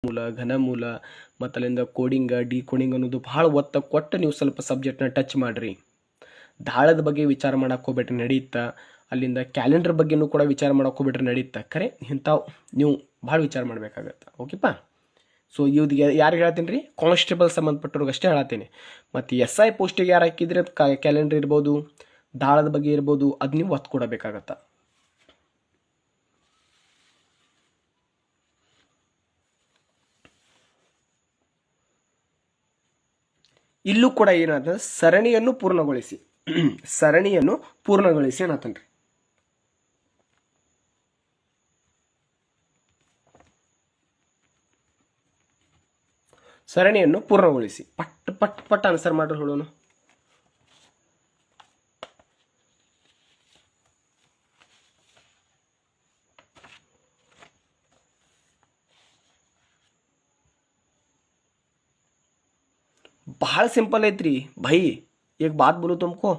ಮೂಲ, ಘನಮೂಲ ಮತ್ತು ಅಲ್ಲಿಂದ ಕೋಡಿಂಗ, ಡಿಕೋಡಿಂಗ್ ಅನ್ನೋದು ಭಾಳ ಒತ್ತ ಕೊಟ್ಟು ನೀವು ಸ್ವಲ್ಪ ಸಬ್ಜೆಕ್ಟ್ನ ಟಚ್ ಮಾಡಿರಿ. ದಾಳದ ಬಗ್ಗೆ ವಿಚಾರ ಮಾಡಕ್ಕೆ ಹೋಗ್ಬಿಟ್ರೆ ನಡೆಯುತ್ತಾ, ಅಲ್ಲಿಂದ ಕ್ಯಾಲೆಂಡರ್ ಬಗ್ಗೆನೂ ಕೂಡ ವಿಚಾರ ಮಾಡಕ್ಕೆ ಹೋಗ್ಬಿಟ್ರೆ ನಡೆಯುತ್ತಾ. ಖರೆ ಇಂಥವು ನೀವು ಭಾಳ ವಿಚಾರ ಮಾಡಬೇಕಾಗತ್ತೆ. ಓಕೆಪ್ಪ. ಸೊ ಇವ್ದು ಯಾರಿಗೆ ಹೇಳ್ತೀನಿ ರೀ, ಕಾನ್ಸ್ಟೇಬಲ್ ಸಂಬಂಧಪಟ್ಟವ್ರಿಗೆ ಅಷ್ಟೇ ಹೇಳ್ತೀನಿ. ಮತ್ತು SI ಪೋಸ್ಟಿಗೆ ಯಾರು ಹಾಕಿದ್ರೆ ಕ್ಯಾಲೆಂಡರ್ ಇರ್ಬೋದು, ದಾಳದ ಬಗ್ಗೆ ಇರ್ಬೋದು, ಅದು ನೀವು ಒತ್ತು ಕೊಡಬೇಕಾಗತ್ತೆ. ಇಲ್ಲೂ ಕೂಡ ಏನಾದ ಸರಣಿಯನ್ನು ಪೂರ್ಣಗೊಳಿಸಿ ಸರಣಿಯನ್ನು ಪೂರ್ಣಗೊಳಿಸಿ ಅನ್ನತನ್ರಿ. ಸರಣಿಯನ್ನು ಪೂರ್ಣಗೊಳಿಸಿ. ಪಟ್ ಪಟ್ ಪಟ್ ಆನ್ಸರ್ ಮಾಡ್ರಿ ಹೇಳೋಣ. बड़ा सिंपल ऐत री भाई. एक बात बोलूं तुमको,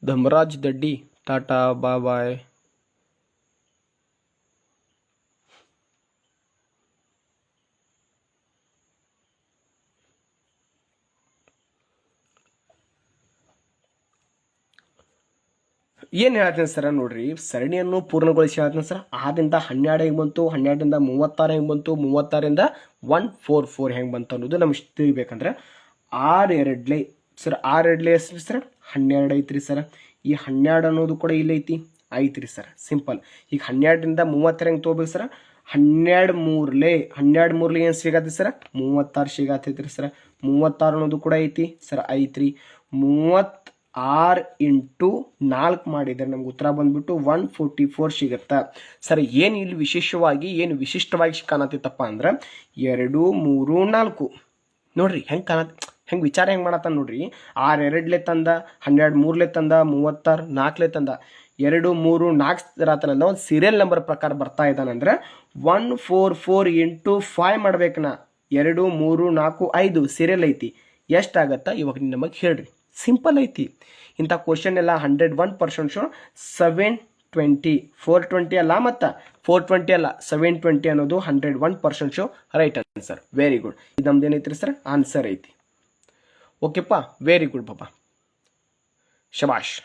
धमराज दड्डी टाटा बाय बाय. ಏನು ಹೇಳ್ತೀನಿ ಸರ ನೋಡ್ರಿ, ಸರಣಿಯನ್ನು ಪೂರ್ಣಗೊಳಿಸಿ ಹೇಳ್ತೀನಿ ಸರ್. 6ರಿಂದ 12 ಹೆಂಗೆ ಬಂತು, 12ರಿಂದ 36 ಹೆಂಗೆ ಬಂತು, 36ರಿಂದ 144 ಹೆಂಗೆ ಬಂತು ಅನ್ನೋದು ನಮ್ಗೆ ತಿಳಿಬೇಕಂದ್ರೆ 6 2 ಸರ್, 6 2 ಎಷ್ಟು ಸರ್ 12 ಐತ್ರಿ ಸರ್. ಈ 12 ಅನ್ನೋದು ಕೂಡ ಇಲ್ಲೈತಿ ಐತ್ರಿ ಸರ್. ಸಿಂಪಲ್. ಈಗ 12ರಿಂದ 36 ಹೆಂಗೆ ತೊಗೋಬೇಕು ಸರ್, 12 3 ಏನು ಸಿಗತ್ತೆ ಸರ್, 36 ಸಿಗತ್ತೈತ್ರಿ ಸರ್. 36 ಅನ್ನೋದು ಕೂಡ ಐತಿ ಸರ್, ಐತ್ರಿ. 36 ಇಂಟು 4 ಮಾಡಿದರೆ ನಮ್ಗೆ ಉತ್ತರ ಬಂದ್ಬಿಟ್ಟು 144 ಸಿಗುತ್ತಾ ಸರ್. ಏನು ಇಲ್ಲಿ ವಿಶಿಷ್ಟವಾಗಿ ಕಾಣತ್ತಿತ್ತಪ್ಪ ಅಂದ್ರೆ 2 3 4 ನೋಡ್ರಿ ಹೆಂಗೆ ವಿಚಾರ ಹೆಂಗೆ ಮಾಡತ್ತ ನೋಡ್ರಿ. 6 2 ತಂದ, 12 3 ತಂದ, 36 4 ತಂದ, 2 3 4 ರಾತನಂದ ಒಂದು ಸೀರಿಯಲ್ ನಂಬರ್ ಪ್ರಕಾರ ಬರ್ತಾ ಇದ್ದಾನಂದ್ರೆ 144 ಇಂಟು 5 ಮಾಡ್ಬೇಕನ. 2 3 4 5 ಸೀರಿಯಲ್ ಐತಿ. ಎಷ್ಟಾಗತ್ತಾ ಇವಾಗ ನಮಗೆ ಹೇಳ್ರಿ. ಸಿಂಪಲ್ ಐತಿ. ಇಂಥ ಕ್ವಶನ್ ಎಲ್ಲ 101% ಶೋ 720 420 ಅಲ್ಲ, ಮತ್ತು 420 ಅಲ್ಲ 720 ಅನ್ನೋದು 101% sure right answer. Very good. ಇದು ನಮ್ದು ಏನೈತ್ರಿ ಸರ್, ಆನ್ಸರ್ ಐತಿ. ಓಕೆಪ್ಪ, ವೆರಿ ಗುಡ್ ಪಾಪ, ಶಬಾಷ್.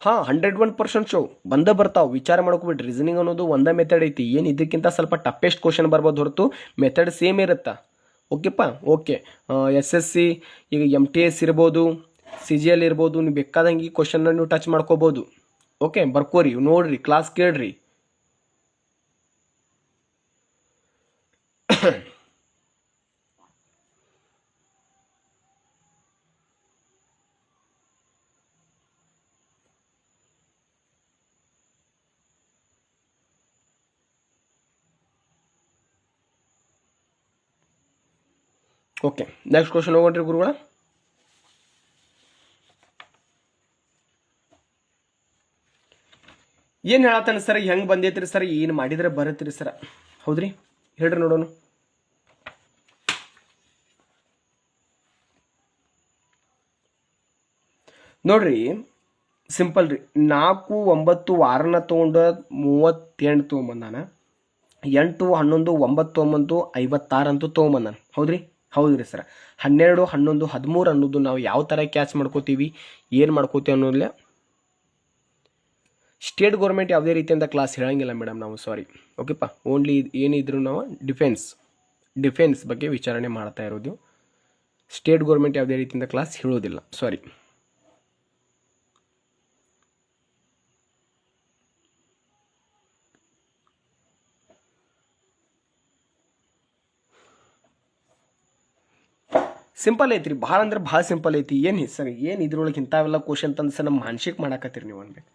ಹಾಂ, 101% ಶೋ ಬರ್ತಾವೆ. ವಿಚಾರ ಮಾಡ್ಕೊಬಿಟ್ಟು ರೀಸನಿಂಗ್ ಅನ್ನೋದು ಒಂದೇ ಮೆಥಡ್ ಐತಿ. ಏನು ಇದಕ್ಕಿಂತ ಸ್ವಲ್ಪ ಟಫೆಸ್ಟ್ ಕ್ವಶನ್ ಬರ್ಬೋದು ಹೊರತು ಮೆಥಡ್ ಸೇಮ್ ಇರುತ್ತಾ. ಓಕೆಪ್ಪ. ಓಕೆ. SSC ಈಗ MTS ಇರ್ಬೋದು, CGL ಇರ್ಬೋದು, ನೀವು ಬೇಕಾದಂಗೆ ಈ ಕ್ವಶನ್ನ ನೀವು ಟಚ್ ಮಾಡ್ಕೋಬೋದು. ಓಕೆ, ಬರ್ಕೋರಿ, ನೋಡ್ರಿ, ಕ್ಲಾಸ್ ಕೇಳ್ರಿ. ಓಕೆ, ನೆಕ್ಸ್ಟ್ ಕ್ವಶನ್ ಹೋಗೋಣ್ರಿ ಗುರುಗಳ. ಏನು ಹೇಳತ್ತಾನೆ ಸರ್, ಹೆಂಗೆ ಬಂದೈತ್ರಿ ಸರ್, ಏನು ಮಾಡಿದ್ರೆ ಬರುತ್ತೀರಿ ಸರ್? ಹೌದ್ರಿ, ಹೇಳ್ರಿ ನೋಡೋಣ. ನೋಡ್ರಿ, ಸಿಂಪಲ್ ರೀ. 4 9 ವಾರನ ತೊಗೊಂಡು 38 ತೊಗೊಂಬಂದಾನ. 8 11 9 9 56 ಅಂತೂ ತೊಗೊಂಬಂದಾನ. ಹೌದ್ರಿ, ಹೌದ್ರಿ ಸರ್. 12 11 13 ಅನ್ನೋದು ನಾವು ಯಾವ ಥರ ಕ್ಯಾಚ್ ಮಾಡ್ಕೋತೀವಿ, ಏನು ಮಾಡ್ಕೋತೀವಿ ಅನ್ನೋದಿಲ್ಲ. ಸ್ಟೇಟ್ ಗೌರ್ಮೆಂಟ್ ಯಾವುದೇ ರೀತಿಯಿಂದ ಕ್ಲಾಸ್ ಹೇಳಂಗಿಲ್ಲ ಮೇಡಮ್ ನಾವು, ಸಾರಿ. ಓಕೆಪ್ಪ. ಓನ್ಲಿ ಏನಿದ್ರು ನಾವು ಡಿಫೆನ್ಸ್ ಬಗ್ಗೆ ವಿಚಾರಣೆ ಮಾಡ್ತಾ ಇರೋದು. ಸ್ಟೇಟ್ ಗೌರ್ಮೆಂಟ್ ಯಾವುದೇ ರೀತಿಯಿಂದ ಕ್ಲಾಸ್ ಹೇಳೋದಿಲ್ಲ, ಸಾರಿ. ಸಿಂಪಲ್ ಐತ್ರಿ, ಭಾಳ ಅಂದ್ರೆ ಭಾಳ ಸಿಂಪಲ್ ಐತಿ. ಏನು ಸರ್, ಏನು ಇದ್ರೊಳಗೆ ಇಂಥವೆಲ್ಲ ಕ್ವಶನ್ ತಂದು ಸರ್ ನಮ್ಮ ಮಾನಸಿಕ ಮಾಡಾಕತ್ತೀರಿ ನೀವು ಅನ್ಬೇಕು.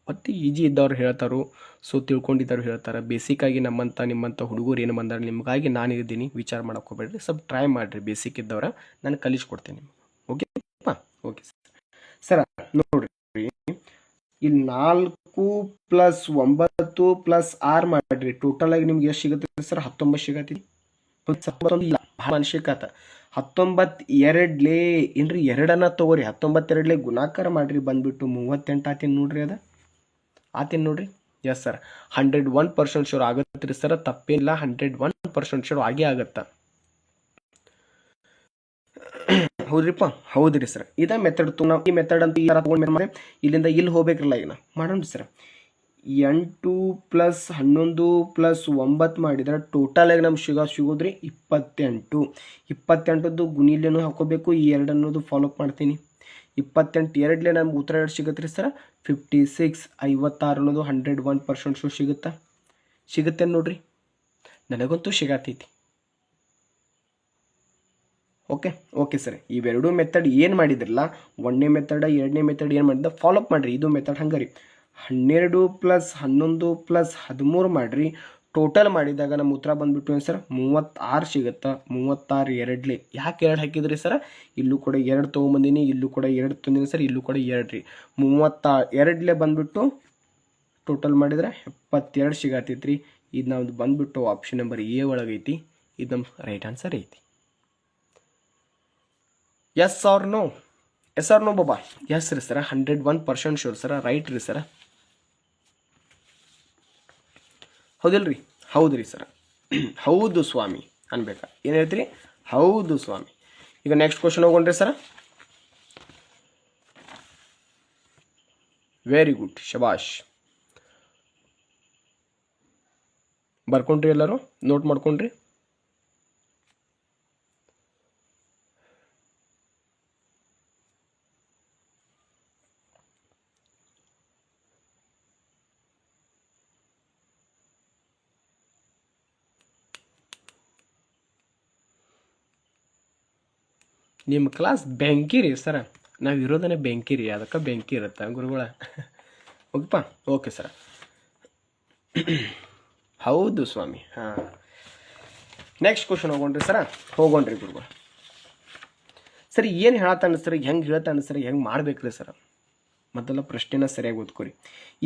ಮತ್ತು ಈಜಿ ಇದ್ದವ್ರು ಹೇಳ್ತಾರೋ, ಸೊ ತಿಳ್ಕೊಂಡಿದ್ದವ್ರು ಹೇಳ್ತಾರೆ. ಬೇಸಿಕ್ಕಾಗಿ ನಿಮ್ಮಂಥ ಹುಡುಗರು ಏನು ಬಂದಾರೆ ನಿಮಗಾಗಿ ನಾನು ಇದ್ದೀನಿ, ವಿಚಾರ ಮಾಡಕ್ಕೆ ಹೋಗ್ಬೇಡ್ರಿ. ಸ್ವಲ್ಪ ಟ್ರೈ ಮಾಡಿರಿ. ಬೇಸಿಕ್ ಇದ್ದವ್ರ ನಾನು ಕಲಿಸ್ಕೊಡ್ತೀನಿ ನಿಮ್ಗೆ. ಓಕೆಪ್ಪ. Okay sir. ನೋಡ್ರಿ, ಇಲ್ಲಿ 4 + 9 + 6 ಮಾಡಿರಿ. ಟೋಟಲ್ ಆಗಿ ನಿಮ್ಗೆ ಎಷ್ಟು ಸಿಗುತ್ತೆ ಸರ್? 19 ಸಿಗತ್ತಿ. ಇಲ್ಲ ಭಾಳ ಮಾನಸಿಕ ಆತ. 19 ಏನ್ರಿ ಎರಡನ್ನ ತಗೋರಿ, 19 ಗುಣಾಕಾರ ಮಾಡ್ರಿ ಬಂದ್ಬಿಟ್ಟು 38 ಆತೇನು ನೋಡ್ರಿ. ಆತೇನು ನೋಡ್ರಿ. ಎಸ್ ಸರ್, 101% ಶೋರ್ ಆಗತ್ತೆ ರೀ ಸರ್, ತಪ್ಪೇನಿಲ್ಲ. 101% ಶೋರ್ ಆಗೇ ಆಗತ್ತ. ಹೌದ್ರಿಪ್ಪ, ಹೌದ್ರಿ ಸರ್. ಇದ ಮೆಥಡ್ ನಾವು ಈ ಮೆಥಡ್ ಅಂತ ಈ ಥರ ತಗೊಂಡ್ಮೇಲೆ ಇಲ್ಲಿಂದ ಇಲ್ಲಿ ಹೋಗ್ಬೇಕ್ರಲ್ಲ. ಈಗ ಮಾಡೋಣ ಸರ್. 8 + 11 + 9 ಮಾಡಿದ್ರೆ ಟೋಟಲ್ ಆಗಿ ನಮ್ಗೆ ಸಿಗೋದ್ರಿ 28. 28ದ್ದು ಗುಣಿಲೇನು ಹಾಕೋಬೇಕು, ಈ 2 ಅನ್ನೋದು ಫಾಲೋಅಪ್ ಮಾಡ್ತೀನಿ. 28 2ಲೇ ನಮ್ಗೆ ಉತ್ತರ ಎರಡು ಸಿಗುತ್ತೆ ರೀ ಸರ್, 56. 56 ಅನ್ನೋದು 101% ಶೋ ಸಿಗುತ್ತೆ ನೋಡ್ರಿ. ನನಗಂತೂ ಸಿಗತೈತಿ. Okay sir. ಇವೆರಡು ಮೆಥಡ್ ಏನು ಮಾಡಿದ್ರಲ್ಲ, 1ನೇ ಮೆಥಡ್ 2ನೇ ಮೆಥಡ್ ಏನು ಮಾಡಿದ್ದ ಫಾಲೋಅಪ್ ಮಾಡಿರಿ. ಇದು ಮೆಥಡ್ ಹಂಗೆ 12 + 11 + 13 ಮಾಡಿರಿ. ಟೋಟಲ್ ಮಾಡಿದಾಗ ನಮ್ಮ ಉತ್ತರ ಬಂದ್ಬಿಟ್ಟು ಏನು ಸರ್, 36 ಸಿಗುತ್ತೆ. 36 2ಲೇ ಯಾಕೆ 2 ಹಾಕಿದ್ರಿ ಸರ್, ಇಲ್ಲೂ ಕೂಡ 2 ತೊಗೊಂಬಂದಿನಿ, ಇಲ್ಲೂ ಕೂಡ 2 ತಂದಿನಿ ಸರ್, ಇಲ್ಲೂ ಕೂಡ 2 ರೀ. 32ಲೇ ಬಂದ್ಬಿಟ್ಟು ಟೋಟಲ್ ಮಾಡಿದ್ರೆ 72 ಸಿಗತೈತ್ರಿ. ಇದು ನಾವು ಬಂದ್ಬಿಟ್ಟು ಆಪ್ಷನ್ ನಂಬರ್ ಎ ಒಳಗೈತಿ. ಇದು ನಮ್ಮ ರೈಟ್ ಆನ್ಸರ್ ಐತಿ. Yes or no? Yes or no ಬಾಬಾ? ಎಸ್ ರೀ ಸರ, 101% ಶೋರ್ ಸರ, ರೈಟ್ ರೀ ಸರ. ಹೌದಿಲ್ರಿ? ಹೌದು ರೀ ಸರ. ಹೌದು ಸ್ವಾಮಿ ಅನ್ಬೇಕಾ? ಏನು ಹೇಳ್ತೀರಿ? ಹೌದು ಸ್ವಾಮಿ. ಈಗ ನೆಕ್ಸ್ಟ್ ಕ್ವಶನ್ ಹೋಗೋಣ್ರಿ ಸರ. ವೆರಿ ಗುಡ್, ಶಬಾಷ್. ಬರ್ಕೊಂಡ್ರಿ ಎಲ್ಲರೂ? ನೋಟ್ ಮಾಡ್ಕೊಂಡ್ರಿ? ನಿಮ್ಮ ಕ್ಲಾಸ್ ಬೆಂಕಿ ರೀ ಸರ. ನಾವು ಇರೋದನ್ನೇ ಬೆಂಕಿ ರೀ, ಅದಕ್ಕೆ ಬೆಂಕಿ ಇರುತ್ತೆ ಗುರುಗಳ. ಓಕೆಪ್ಪ? Okay sir. ಹೌದು ಸ್ವಾಮಿ. ಹಾಂ, ನೆಕ್ಸ್ಟ್ ಕ್ವಶನ್ ಹೋಗೋಣ್ರಿ ಸರ. ಹೋಗೋಣ್ರಿ ಗುರುಗಳು. ಸರಿ, ಏನು ಹೇಳತ್ತಾನ ಸರ್, ಹೆಂಗೆ ಹೇಳ್ತಾನೆ ಸರ್, ಹೆಂಗೆ ಮಾಡ್ಬೇಕ್ರಿ ಸರ್? ಮೊದಲ ಪ್ರಶ್ನೆನ ಸರಿಯಾಗಿ ಓದ್ಕೊರಿ.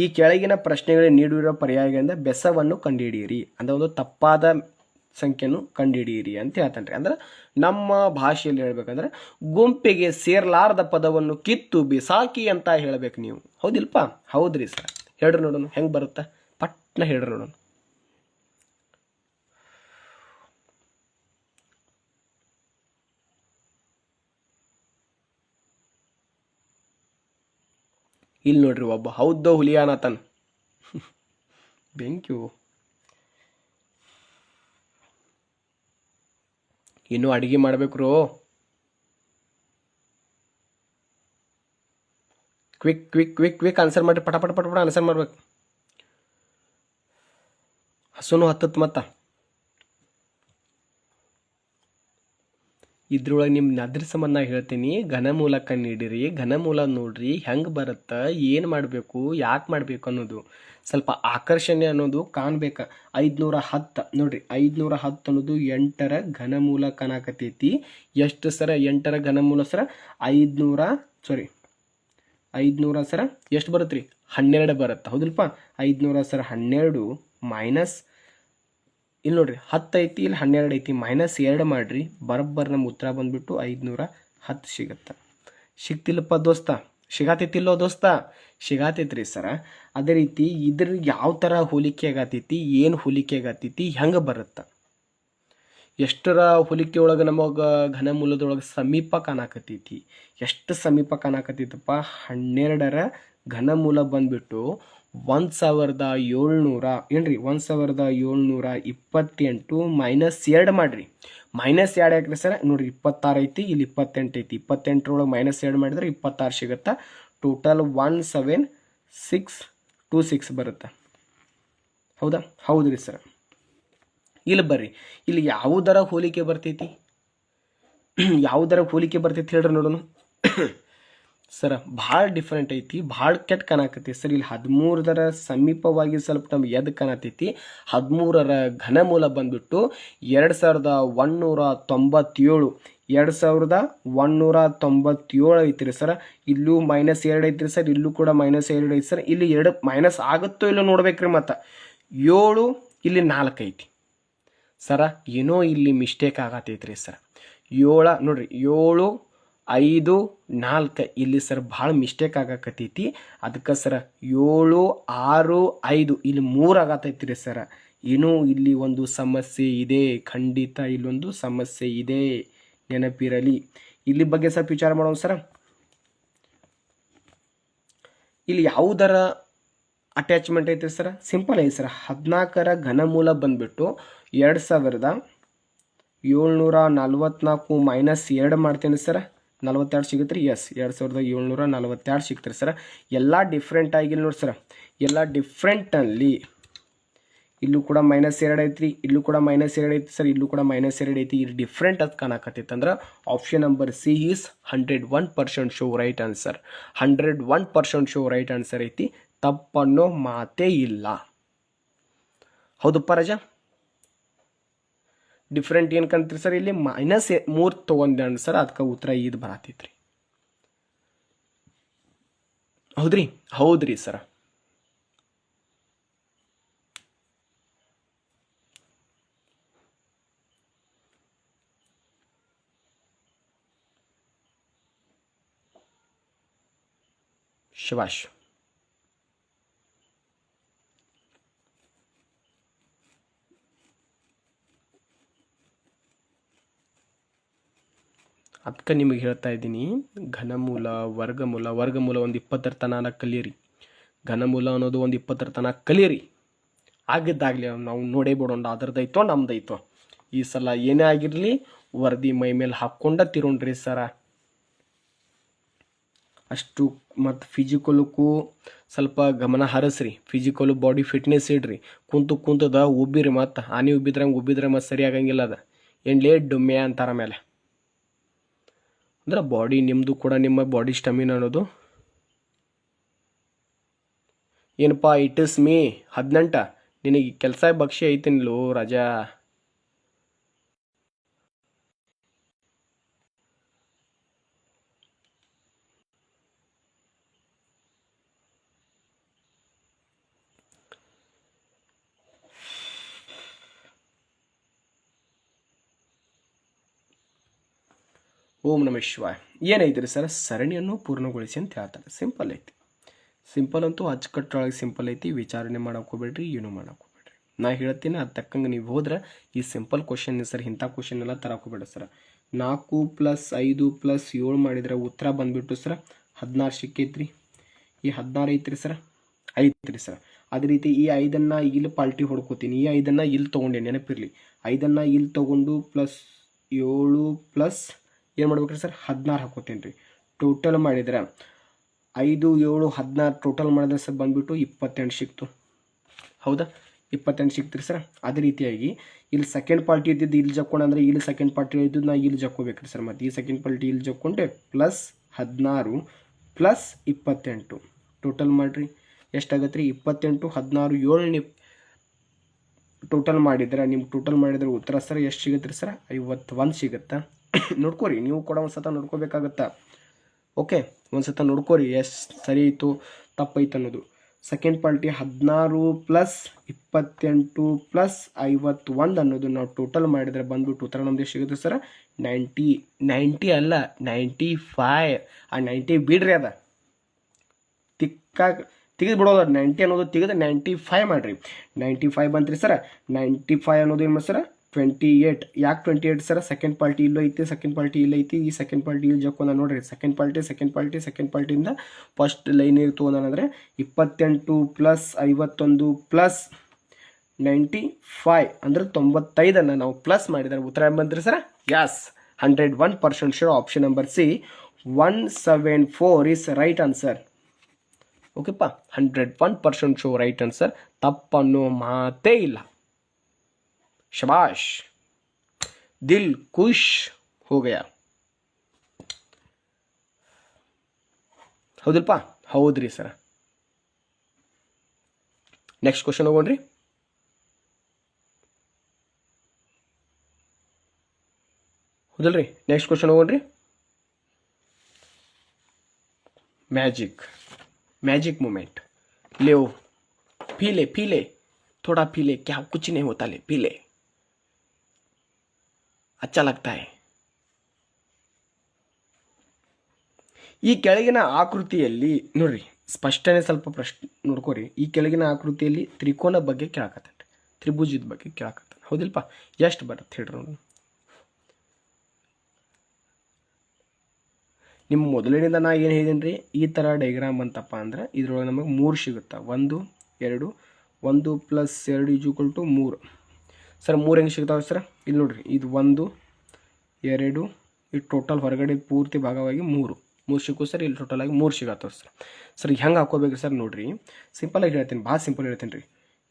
ಈ ಕೆಳಗಿನ ಪ್ರಶ್ನೆಗಳಿಗೆ ನೀಡಿರುವ ಪರ್ಯಾಯಗಳಿಂದ ಬೆಸವನ್ನು ಕಂಡುಹಿಡಿಯಿರಿ. ಅಂದರೆ ಒಂದು ತಪ್ಪಾದ ಸಂಖ್ಯೆಯನ್ನು ಕಂಡುಹಿಡಿಯಿರಿ ಅಂತ ಹೇಳ್ತಾನೆ. ಅಂದ್ರೆ ನಮ್ಮ ಭಾಷೆಯಲ್ಲಿ ಹೇಳ್ಬೇಕಂದ್ರೆ ಗುಂಪಿಗೆ ಸೇರ್ಲಾರದ ಪದವನ್ನು ಕಿತ್ತು ಬಿಸಾಕಿ ಅಂತ ಹೇಳ್ಬೇಕು ನೀವು. ಹೌದಿಲ್ಪ? ಹೌದ್ರಿ ಸರ್. ಹೇಳ್ರಿ ನೋಡೋಣ, ಹೆಂಗೆ ಬರುತ್ತಾ? ಪಟ್ನ ಹೇಳ್ರಿ ನೋಡೋಣ. ಇಲ್ಲಿ ನೋಡ್ರಿ, ಒಬ್ಬ ಹೌದೋ ಹುಲಿಯಾನತನ್ ಬೆಂಕ್ಯು. ಇನ್ನು ಅಡಿಗೆ ಮಾಡ್ಬೇಕ್ರು. Quick quick quick quick answer ಮಾಡ್ರಿ. ಪಟ ಪಟ ಪಟ ಪಟ ಆನ್ಸರ್ ಮಾಡ್ಬೇಕು. ಹಸುನು ಹತ್ತತ್ ಮತ್ತ ಇದ್ರೊಳಗೆ ನಿಮ್ಮ ಅದ್ರ ಸಂಬಂಧ ಹೇಳ್ತೀನಿ. ಘನಮೂಲ ಕಂಡಿಡಿರಿ, ಘನಮೂಲ ನೋಡ್ರಿ ಹೆಂಗೆ ಬರುತ್ತೆ, ಏನು ಮಾಡಬೇಕು, ಯಾಕೆ ಮಾಡಬೇಕು ಅನ್ನೋದು ಸ್ವಲ್ಪ ಆಕರ್ಷಣೆ ಅನ್ನೋದು ಕಾಣ್ಬೇಕು. 510 ನೋಡ್ರಿ, 510 ಅನ್ನೋದು 8ರ ಘನಮೂಲ ಕಾಣಕತ್ತೈತಿ. ಎಷ್ಟು ಸರ? 8ರ ಘನಮೂಲ ಸರ 500 ಸರ ಎಷ್ಟು ಬರುತ್ತೆ ರೀ? 12 ಬರುತ್ತೆ. ಹೌದಿಲ್ಪ? 500 ಸರ 12 ಮೈನಸ್ ಇಲ್ಲಿ ನೋಡ್ರಿ 10 ಐತಿ, ಇಲ್ಲಿ 12 ಐತಿ, -2 ಮಾಡ್ರಿ. ಬರೋಬ್ಬರ ನಮ್ಮ ಉತ್ತರ ಬಂದ್ಬಿಟ್ಟು 510 ಸಿಗತ್ತ. ಸಿಗ್ತಿಲ್ಲಪ್ಪ ದೋಸ್ತ? ಸಿಗಾತೈತಿಲ್ಲೋ ದೋಸ್ತ? ಸಿಗಾತೈತ್ರಿ ಸರ. ಅದೇ ರೀತಿ ಇದ್ರ ಯಾವ ಥರ ಹೋಲಿಕೆ ಆಗತೈತಿ, ಏನು ಹೋಲಿಕೆ ಆಗತೈತಿ, ಹೆಂಗೆ ಬರುತ್ತೆ? ಎಷ್ಟರ ಹೋಲಿಕೆ ಒಳಗೆ ನಮಗೆ ಘನಮೂಲದೊಳಗೆ ಸಮೀಪ ಕಾಣಕತ್ತೈತಿ. ಎಷ್ಟು ಸಮೀಪ ಕಾಣಕತ್ತೈತಪ್ಪ? 12ರ ಘನಮೂಲ ಬಂದ್ಬಿಟ್ಟು 1700 ಏನ್ರಿ? 1728 -2 ಮಾಡ್ರಿ. -2 ಯಾಕ್ರಿ ಸರ್? ನೋಡ್ರಿ 26 ಐತಿ, ಇಲ್ಲಿ 28 ಐತಿ. 28ರೊಳಗೆ -2 ಮಾಡಿದ್ರೆ 26 ಸಿಗುತ್ತಾ. ಟೋಟಲ್ 17626 ಬರುತ್ತೆ. ಹೌದಾ? ಹೌದ್ರಿ ಸರ್. ಇಲ್ಲಿ ಬರ್ರಿ, ಇಲ್ಲಿ ಯಾವುದರ ಹೋಲಿಕೆ ಬರ್ತೈತಿ? ಯಾವುದರ ಹೋಲಿಕೆ ಬರ್ತೈತಿ ಹೇಳ್ರಿ ನೋಡೋಣ. ಸರ್ ಭಾಳ ಡಿಫ್ರೆಂಟ್ ಐತಿ, ಭಾಳ ಕೆಟ್ಟ ಕಾಣಕತ್ತೈತಿ ಸರ್. ಇಲ್ಲಿ 13ರ ಸಮೀಪವಾಗಿ ಸ್ವಲ್ಪ ನಮ್ಗೆ ಎದ್ದು ಕಾಣತೈತಿ. 13ರ ಘನಮೂಲ ಬಂದ್ಬಿಟ್ಟು 2197. 2197 ಐತ್ರಿ ಸರ್. ಇಲ್ಲೂ -2 ಐತ್ರಿ ಸರ್, ಇಲ್ಲೂ ಕೂಡ -2 ಐತಿ ಸರ್. ಇಲ್ಲಿ 2 ಮೈನಸ್ ಆಗುತ್ತೋ ಇಲ್ಲೋ ನೋಡ್ಬೇಕ್ರಿ. ಮತ್ತು 7 ಇಲ್ಲಿ 4 ಐತಿ ಸರ ಏನೋ ಇಲ್ಲಿ ಮಿಸ್ಟೇಕ್ ಆಗತೈತ್ರಿ ಸರ್. 7 ನೋಡ್ರಿ 7 5 4 ಇಲ್ಲಿ ಸರ್ ಭಾಳ ಮಿಸ್ಟೇಕ್ ಆಗಕತ್ತೈತಿ. ಅದಕ್ಕೆ ಸರ 7 6 5 ಇಲ್ಲಿ 3 ಆಗತೈತ್ರಿ ಸರ. ಏನೋ ಇಲ್ಲಿ ಒಂದು ಸಮಸ್ಯೆ ಇದೆ, ಖಂಡಿತ ಇಲ್ಲೊಂದು ಸಮಸ್ಯೆ ಇದೆ, ನೆನಪಿರಲಿ. ಇಲ್ಲಿ ಬಗ್ಗೆ ಸ್ವಲ್ಪ ವಿಚಾರ ಮಾಡೋಣ ಸರ. ಇಲ್ಲಿ ಯಾವುದರ ಅಟ್ಯಾಚ್ಮೆಂಟ್ ಐತ್ರಿ ಸರ? ಸಿಂಪಲ್ ಐತಿ ಸರ್. 14ರ ಘನಮೂಲ ಬಂದ್ಬಿಟ್ಟು 2744 ಮೈನಸ್ 2 ಮಾಡ್ತೇನೆ ಸರ್, 42 ಸಿಗುತ್ತೆ ರೀ. ಎಸ್, 2742 ಸಿಗ್ತಾರೆ ಸರ್. ಎಲ್ಲ ಡಿಫ್ರೆಂಟ್ ಆಗಿಲ್ಲ ನೋಡಿ ಸರ್. ಎಲ್ಲ ಡಿಫ್ರೆಂಟಲ್ಲಿ ಇಲ್ಲೂ ಕೂಡ -2 ಐತ್ರಿ, ಇಲ್ಲೂ ಕೂಡ -2 ಐತಿ ಸರ್, ಇಲ್ಲೂ ಕೂಡ -2 ಐತಿ. ಇದು ಡಿಫ್ರೆಂಟ್ ಅದು ಕಾಣಕತ್ತೈತೆ ಅಂದ್ರೆ option number C is 101% sure right answer. 101% sure right answer ಐತಿ, ತಪ್ಪನ್ನೋ ಮಾತೇ ಇಲ್ಲ. ಹೌದಪ್ಪ ರಜಾ? ಡಿಫ್ರೆಂಟ್ ಏನು ಕಂತ್ರಿ ಸರ್? ಇಲ್ಲಿ -3 ತೊಗೊಂಡೆ ಸರ್, ಅದಕ್ಕೆ ಉತ್ತರ ಇದು ಬರತೈತ್ರಿ. ಹೌದ್ರಿ? ಹೌದ್ರಿ ಸರ್. ಶಬಾಷ್. ಅದಕ್ಕೆ ನಿಮಗೆ ಹೇಳ್ತಾ ಇದ್ದೀನಿ, ಘನಮೂಲ ವರ್ಗಮೂಲ ಒಂದು 20ರ ತನಕ ಕಲಿಯಿರಿ. ಘನಮೂಲ ಅನ್ನೋದು ಒಂದು 20ರ ತನಕ ಕಲಿಯಿರಿ. ಆಗಿದ್ದಾಗಲಿ ನಾವು ನೋಡೇ ಬಿಡೋಣ, ಅದ್ರದ್ದೈತೋ ನಮ್ದೈತೋ. ಈ ಸಲ ಏನೇ ಆಗಿರಲಿ ವರದಿ ಮೈ ಮೇಲೆ ಹಾಕ್ಕೊಂಡ ತಿರೋಣ್ರಿ ಸರ. ಅಷ್ಟು ಮತ್ತು ಫಿಸಿಕಲ್ಗೂ ಸ್ವಲ್ಪ ಗಮನ ಹರಿಸ್ರಿ. ಫಿಸಿಕಲ್ ಬಾಡಿ ಫಿಟ್ನೆಸ್ ಇಡ್ರಿ. ಕುಂತದ ಉಬ್ಬಿರಿ, ಮತ್ತು ಆನೆ ಉಬ್ಬಿದ್ರೆ ಮತ್ತು ಸರಿ ಆಗಂಗಿಲ್ಲ. ಅದು ಏನ್ಲೇ ಡುಮ್ಮೆ ಅಂತಾರ ಮೇಲೆ ಅಂದ್ರೆ ಬಾಡಿ ನಿಮ್ಮದು ಕೂಡ, ನಿಮ್ಮ ಬಾಡಿ ಸ್ಟಮಿನಾ ಅನ್ನೋದು ಏನಪ್ಪ. ಇಟ್ ಇಸ್ ಮೀ 18 ನಿನಗೆ ಕೆಲಸ ಭಕ್ಷಿ ಐತೇನಿಲ್ಲೋ ರಾಜಾ. ಓಂ ನಮಃ ಶಿವಾಯ. ಏನೈತ್ರಿ ಸರ್? ಸರಣಿಯನ್ನು ಪೂರ್ಣಗೊಳಿಸಿ ಅಂತ ಹೇಳ್ತಾರೆ. ಸಿಂಪಲ್ ಐತಿ. ಸಿಂಪಲ್ ಅಂತೂ ಅಚ್ಚುಕಟ್ಟೊಳಗೆ ಸಿಂಪಲ್ ಐತಿ. ವಿಚಾರಣೆ ಮಾಡಕ್ಕೆ ಹೋಗ್ಬೇಡ್ರಿ, ಏನೂ ಮಾಡಕ್ಕೆ ಹೋಗ್ಬೇಡ್ರಿ. ನಾ ಹೇಳ್ತೀನಿ, ಅದು ತಕ್ಕಂಗೆ ನೀವು ಹೋದ್ರೆ ಈ ಸಿಂಪಲ್ ಕ್ವಶನ್ ಸರ್, ಇಂಥ ಕ್ವಶನ್ ಎಲ್ಲ ತರಕ್ಕೆ ಹೋಗ್ಬೇಡ ಸರ್. 4 + 5 + 7 ಮಾಡಿದ್ರೆ ಉತ್ತರ ಬಂದ್ಬಿಟ್ಟು ಸರ್ 16 ಸಿಕ್ಕೈತ್ರಿ. ಈ 16 ಐತ್ರಿ ಸರ್, ಐತ್ರಿ ಸರ್. ಅದೇ ರೀತಿ ಈ 5ಅನ್ನು ಇಲ್ಲಿ ಪಾಲ್ಟಿ ಹೊಡ್ಕೋತೀನಿ. ಈ 5ಅನ್ನು ಇಲ್ಲಿ ತೊಗೊಂಡೆ, ನೆನಪಿರಲಿ. 5ಅನ್ನು ಇಲ್ಲಿ ತೊಗೊಂಡು +7 ಪ್ಲಸ್ ಏನು ಮಾಡ್ಬೇಕ್ರಿ ಸರ್? 16 ಹಾಕೋತೀನಿ ರೀ. ಟೋಟಲ್ ಮಾಡಿದ್ರೆ 5 7 16 ಟೋಟಲ್ ಮಾಡಿದ್ರೆ ಸರ್ ಬಂದ್ಬಿಟ್ಟು 28 ಸಿಕ್ತು. ಹೌದಾ? 28 ಸಿಕ್ತ್ರಿ ಸರ್. ಅದೇ ರೀತಿಯಾಗಿ ಇಲ್ಲಿ ಸೆಕೆಂಡ್ ಪಾರ್ಟಿ ಇದ್ದಿದ್ದು ಇಲ್ಲಿ ಜಕ್ಕೊಂಡು, ಅಂದರೆ ಇಲ್ಲಿ ಸೆಕೆಂಡ್ ಪಾರ್ಟಿ ಇದ್ದಿದ್ದು ನಾ ಇಲ್ಲಿ ಜಕ್ಕೋಬೇಕ್ರಿ ಸರ್. ಮತ್ತು ಈ ಸೆಕೆಂಡ್ ಪಾರ್ಟಿ ಇಲ್ಲಿ ಜಕ್ಕೊಂಡೆ +16 + 28 ಟೋಟಲ್ ಮಾಡಿರಿ. ಎಷ್ಟಾಗತ್ತೆ ರೀ? 28 16 7 ಟೋಟಲ್ ಮಾಡಿದ್ರೆ ಉತ್ತರ ಸರ್ ಎಷ್ಟು ಸಿಗುತ್ತೆ ರೀ ಸರ್? 51 ಸಿಗುತ್ತಾ? ನೋಡ್ಕೋರಿ, ನೀವು ಕೂಡ ಒಂದು ಸತ ನೋಡ್ಕೋಬೇಕಾಗತ್ತಾ. ಓಕೆ, ಒಂದು ಸತ ನೋಡ್ಕೋರಿ ಎಷ್ಟು ಸರಿ ಐತು ತಪ್ಪೈತೆ ಅನ್ನೋದು. ಸೆಕೆಂಡ್ ಪಾರ್ಟಿ 16 + 28 + 51 ಅನ್ನೋದು ನಾವು ಟೋಟಲ್ ಮಾಡಿದರೆ ಬಂದ್ಬಿಟ್ಟು ಉತ್ತರ ನಮ್ದು ಎಷ್ಟು ಸಿಗುತ್ತೆ ಸರ್? 90 ಅಲ್ಲ 95. ಆ 90 ಬಿಡ್ರಿ, ಅದ ತೆಗೆದು ಬಿಡೋದು. 90 ಅನ್ನೋದು ತೆಗೆದು 95 ಮಾಡಿರಿ. 95 ಬಂತ್ರಿ ಸರ್. 95 ಅನ್ನೋದು ಏನು ಸರ್? 28. ಯಾಕೆ 28 ಸರ್? ಸೆಕೆಂಡ್ ಪಾರ್ಟಿ ಇಲ್ಲೂ ಐತಿ, ಸೆಕೆಂಡ್ ಪಾರ್ಟಿ ಇಲ್ಲ ಐತಿ. ಈ ಸೆಕೆಂಡ್ ಪಾರ್ಟಿ ಇಲ್ಲಿ ಜಕ್ಕೊಂಡ ನೋಡ್ರಿ. ಸೆಕೆಂಡ್ ಪಾರ್ಟಿಯಿಂದ ಫಸ್ಟ್ ಲೈನ್ ಇರ್ತು ಅಂದರೆ 28 + 51 + 95 ಅಂದರೆ 95ಅನ್ನು ನಾವು ಪ್ಲಸ್ ಮಾಡಿದರೆ ಉತ್ತರ ಬಂದ್ರಿ sir? Yes, 101% sure. Option number C 174 is right answer. ಓಕೆಪ್ಪ, 101% ಶೋ ರೈಟ್ ಆನ್ಸರ್. ತಪ್ಪನ್ನೋ ಮಾತೇ ಇಲ್ಲ. ಶಬಾಷ್, ದಿಲ್ ಖುಷ್ ಹೋ ಗಯಾ. ಹೌದಲ್ಪ? ಹೌದ್ರಿ ಸರ್. ನೆಕ್ಸ್ಟ್ ಕ್ವಶನ್ ಹೋಗೋಣ್ರಿ. ಹೌದಲ್ರಿ? ನೆಕ್ಸ್ಟ್ ಕ್ವಶನ್ ಹೋಗೋಣ್ರಿ. मैजिक मोमेंट ले, पी ले थोड़ा पी ले, क्या कुछ नहीं होता, ले पी ले. अच्छा लगता है. ಈ ಕೆಳಗಿನ ಆಕೃತಿಯಲ್ಲಿ ನೋಡ್ರಿ ಸ್ಪಷ್ಟನೆ ಸ್ವಲ್ಪ ಪ್ರಶ್ನೆ ನೋಡ್ಕೋರಿ. ಈ ಕೆಳಗಿನ ಆಕೃತಿಯಲ್ಲಿ ತ್ರಿಕೋನ ಬಗ್ಗೆ ಕೇಳಕತ್ತೇನೆ, ತ್ರಿಭುಜದ ಬಗ್ಗೆ ಕೇಳಕತ್ತಾನೆ. ಹೌದಿಲ್ಪ? ಎಷ್ಟು ಬರುತ್ತೆ ಹೇಳ್ರಿ ನೋಡು. ನಿಮ್ಮ ಮೊದಲಿನಿಂದ ನಾ ಏನು ಹೇಳಿದ್ದೀನಿ ರೀ, ಈ ಥರ ಡೈಗ್ರಾಮ್ ಅಂತಪ್ಪ ಅಂದ್ರೆ ಇದ್ರೊಳಗೆ ನಮಗೆ 3 ಸಿಗುತ್ತೆ. 1 2 1 + 2 = 3. ಸರ್ 3 ಹೆಂಗೆ ಸಿಗ್ತಾವೆ ಸರ್? ಇಲ್ಲಿ ನೋಡ್ರಿ, ಇದು 1 2 ಇದು ಟೋಟಲ್ ಹೊರಗಡೆ ಪೂರ್ತಿ ಭಾಗವಾಗಿ 3 ಸಿಕ್ಕು ಸರ್. ಇಲ್ಲಿ ಟೋಟಲ್ ಆಗಿ 3 ಸಿಗತ್ತವ ಸರ್. ಸರ್ ಹೆಂಗೆ ಹಾಕೋಬೇಕು ಸರ್? ನೋಡ್ರಿ, ಸಿಂಪಲಾಗಿ ಹೇಳ್ತೀನಿ, ಭಾಳ ಸಿಂಪಲ್ ಹೇಳ್ತೀನಿ ರೀ.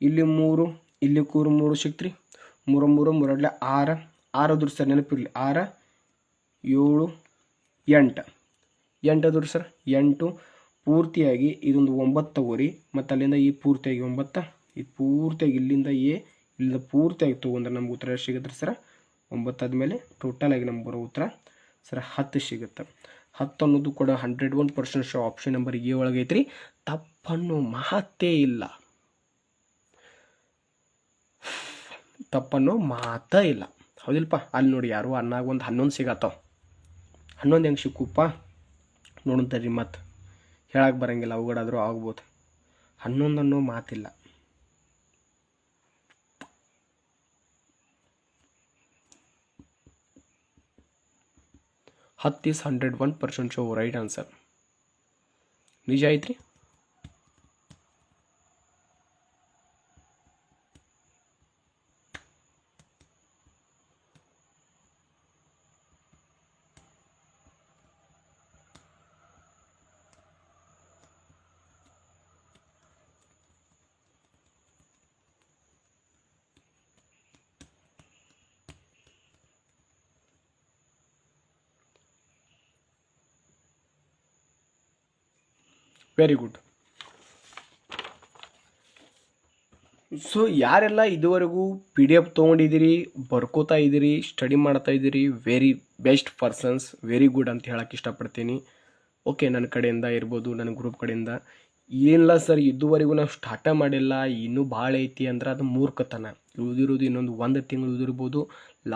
ಇಲ್ಲಿ 3 ಇಲ್ಲಿ 3 ಸಿಕ್ತ್ರಿ. 3 3 3 6 6 ಅದ್ರ ಸರ್, ನೆನಪಿರಲಿ. 6 7 8 ಅದ್ರ ಸರ್. 8 ಪೂರ್ತಿಯಾಗಿ ಇದೊಂದು 9 ತಗೋರಿ, ಮತ್ತು ಅಲ್ಲಿಂದ ಈ ಪೂರ್ತಿಯಾಗಿ 9, ಇದು ಪೂರ್ತಿಯಾಗಿ ಇಲ್ಲಿಂದ ಇಲ್ಲಿಂದ ಪೂರ್ತಿಯಾಗಿ ತೊಗೊಂಡ್ರೆ ನಮ್ಗೆ ಉತ್ತರ ಸಿಗುತ್ತೆ ಸರ್ 9. ಆದಮೇಲೆ ಟೋಟಲ್ ಆಗಿ ನಮ್ಗೆ ಬರೋ ಉತ್ತರ ಸರ್ 10 ಸಿಗುತ್ತೆ. 10 ಅನ್ನೋದು ಕೂಡ 101% ಶೋ ಆಪ್ಷನ್ ನಂಬರ್ ಎ ಒಳಗೆ ಐತ್ರಿ. ತಪ್ಪನ್ನು ಮಾತೇ ಇಲ್ಲ, ತಪ್ಪನ್ನು ಮಾತೇ ಇಲ್ಲ. ಹೌದಿಲ್ಪ? ಅಲ್ಲಿ ನೋಡಿ, ಯಾರು ಅನ್ನಾಗ ಒಂದು 11 ಸಿಗತ್ತವ. 11 ಹೆಂಗೆ ಸಿಕ್ಕುಪ್ಪ ನೋಡಂತರಿ, ಮತ್ತು ಹೇಳಕ್ಕೆ ಬರಂಗಿಲ್ಲ, ಅವುಗಳಾದರೂ ಆಗ್ಬೋದು. 11 ಅನ್ನೋ ಮಾತಿಲ್ಲ. 10 is 101% ಶೋ ರೈಟ್ ಆನ್ಸರ್. ನಿಜ ಐತ್ರಿ? Very good. ಸೊ ಯಾರೆಲ್ಲ ಇದುವರೆಗೂ PDF ತೊಗೊಂಡಿದ್ದೀರಿ, ಬರ್ಕೋತಾ ಇದ್ದೀರಿ, ಸ್ಟಡಿ ಮಾಡ್ತಾ ಇದ್ದೀರಿ, very best persons, very good ಅಂತ ಹೇಳಕ್ಕೆ ಇಷ್ಟಪಡ್ತೀನಿ. ಓಕೆ, ನನ್ನ ಕಡೆಯಿಂದ ಇರ್ಬೋದು, ನನ್ನ ಗ್ರೂಪ್ ಕಡೆಯಿಂದ. ಏನಿಲ್ಲ ಸರ್, ಇದುವರೆಗೂ ನಾವು ಸ್ಟಾರ್ಟ ಮಾಡಿಲ್ಲ, ಇನ್ನೂ ಭಾಳ ಐತಿ ಅಂದ್ರೆ ಅದು ಮೂರ್ಖತನ. ಉಳಿದಿರೋದು ಇನ್ನೊಂದು 1 ತಿಂಗಳು ಉಳಿದಿರ್ಬೋದು,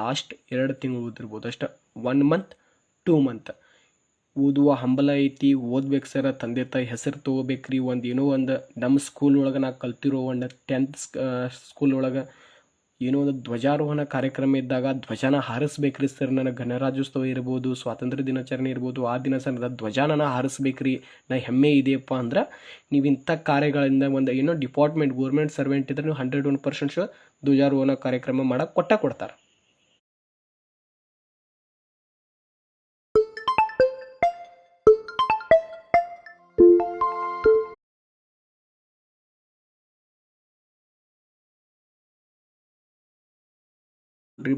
ಲಾಸ್ಟ್ 2 ತಿಂಗಳು ಉಳಿದಿರ್ಬೋದು ಅಷ್ಟೇ. 1 ಮಂತ್ 2 ಮಂತ್ ಓದುವ ಹಂಬಲ ಐತಿ, ಓದ್ಬೇಕು ಸರ್, ತಂದೆ ತಾಯಿ ಹೆಸರು ತೊಗೋಬೇಕ್ರಿ. ಏನೋ ಒಂದು ನಮ್ಮ ಸ್ಕೂಲ್ ಒಳಗೆ ನಾ ಕಲ್ತಿರೋ ಒಂದು 10th ಸ್ಕೂಲ್ ಒಳಗೆ ಏನೋ ಒಂದು ಧ್ವಜಾರೋಹಣ ಕಾರ್ಯಕ್ರಮ ಇದ್ದಾಗ ಧ್ವಜನ ಹಾರಿಸ್ಬೇಕ್ರಿ ಸರ್. ನನಗೆ ಗಣರಾಜ್ಯೋತ್ಸವ ಇರ್ಬೋದು, ಸ್ವಾತಂತ್ರ್ಯ ದಿನಾಚರಣೆ ಇರ್ಬೋದು, ಆ ದಿನ ಸರ್ ಧ್ವಜಾನ ಹಾರಿಸ್ಬೇಕ್ರಿ, ನಾ ಹೆಮ್ಮೆ ಇದೆಯಪ್ಪ ಅಂದ್ರೆ ನೀವು ಇಂಥ ಕಾರ್ಯಗಳಿಂದ ಒಂದು ಏನೋ ಡಿಪಾರ್ಟ್ಮೆಂಟ್ ಗೌರ್ಮೆಂಟ್ ಸರ್ವೆಂಟ್ ಇದ್ರೆ ನೀವು 101% ಧ್ವಜಾರೋಹಣ ಕಾರ್ಯಕ್ರಮ ಮಾಡಕ್ಕೆ ಕೊಡ್ತಾರೆ.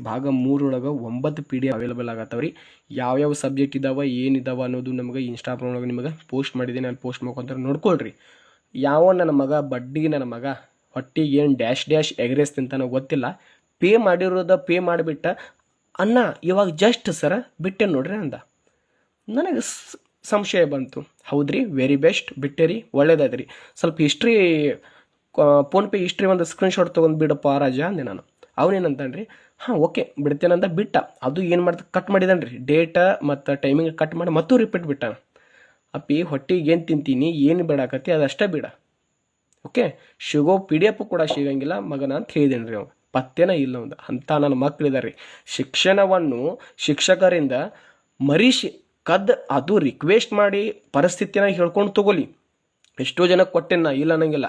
ಭಾಗ 3 ಒಳಗೆ 9 PDF ಅವೈಲೇಬಲ್ ಆಗತ್ತವ್ರಿ. ಯಾವ್ಯಾವ ಸಬ್ಜೆಕ್ಟ್ ಇದಾವೆ, ಏನಿದಾವೆ ಅನ್ನೋದು ನಮಗೆ ಇನ್ಸ್ಟಾಗ್ರಾಮ್ ಒಳಗೆ ನಿಮಗೆ ಪೋಸ್ಟ್ ಮಾಡಿದ್ದೀನಿ, ಅಲ್ಲಿ ಪೋಸ್ಟ್ ಮಾಡ್ಕೊಂತಾರೆ, ನೋಡ್ಕೊಳ್ರಿ. ಯಾವ ನನ್ನ ಮಗ ಬಡ್ಡಿಗೆ ನನ್ನ ಮಗ ಹೊಟ್ಟಿಗೆ ಏನು ಡ್ಯಾಶ್ ಎಗ್ರೆಸ್ ತಿಂತಾನೋ ಗೊತ್ತಿಲ್ಲ, ಪೇ ಮಾಡಿಬಿಟ್ಟ ಅನ್ನ ಇವಾಗ ಜಸ್ಟ್ ಸರ ಬಿಟ್ಟೆ ನೋಡ್ರಿ ಅಂದ. ನನಗೆ ಸಂಶಯ ಬಂತು. ಹೌದ್ರಿ, ವೆರಿ ಬೆಸ್ಟ್, ಬಿಟ್ಟೇರಿ, ಒಳ್ಳೇದಾದ್ರಿ. ಸ್ವಲ್ಪ ಹಿಸ್ಟ್ರಿ, ಫೋನ್ಪೇ ಹಿಸ್ಟ್ರಿ ಒಂದು ಸ್ಕ್ರೀನ್ಶಾಟ್ ತೊಗೊಂಡು ಬಿಡಪ್ಪ ರಾಜ ಅಂದೆ ನಾನು. ಅವನೇನಂತಾನ್ರಿ, ಹಾಂ ಓಕೆ ಬಿಡ್ತೇನಂದ ಬಿಟ್ಟ. ಅದು ಏನು ಮಾಡ್ತಾ ಕಟ್ ಮಾಡಿದಾನ್ರಿ, ಡೇಟ ಮತ್ತು ಟೈಮಿಂಗ್ ಕಟ್ ಮಾಡಿ ಮತ್ತೂ ರಿಪೀಟ್ ಬಿಟ್ಟ. ಅಪ್ಪಿ ಹೊಟ್ಟಿಗೆ ಏನು ತಿಂತೀನಿ, ಏನು ಬಿಡಾಕತ್ತಿ ಅದಷ್ಟೇ ಬಿಡ. ಓಕೆ, ಸಿಗೋ PDF ಕೂಡ ಸಿಗಂಗಿಲ್ಲ ಮಗನ ಅಂತ ಹೇಳಿದೇನೆ ರೀ. ಅವ ಪತ್ತೇನ ಇಲ್ಲ ಒಂದು ಅಂಥ ನನ್ನ ಮಕ್ಕಳಿದ್ದಾರೆ ರೀ. ಶಿಕ್ಷಣವನ್ನು ಶಿಕ್ಷಕರಿಂದ ಮರೀಶಿ ಅದು ರಿಕ್ವೆಸ್ಟ್ ಮಾಡಿ ಪರಿಸ್ಥಿತಿನ ಹೇಳ್ಕೊಂಡು ತಗೊಲಿ. ಎಷ್ಟೋ ಜನಕ್ಕೆ ಕೊಟ್ಟೆನ ಇಲ್ಲ ಅನ್ನಂಗಿಲ್ಲ.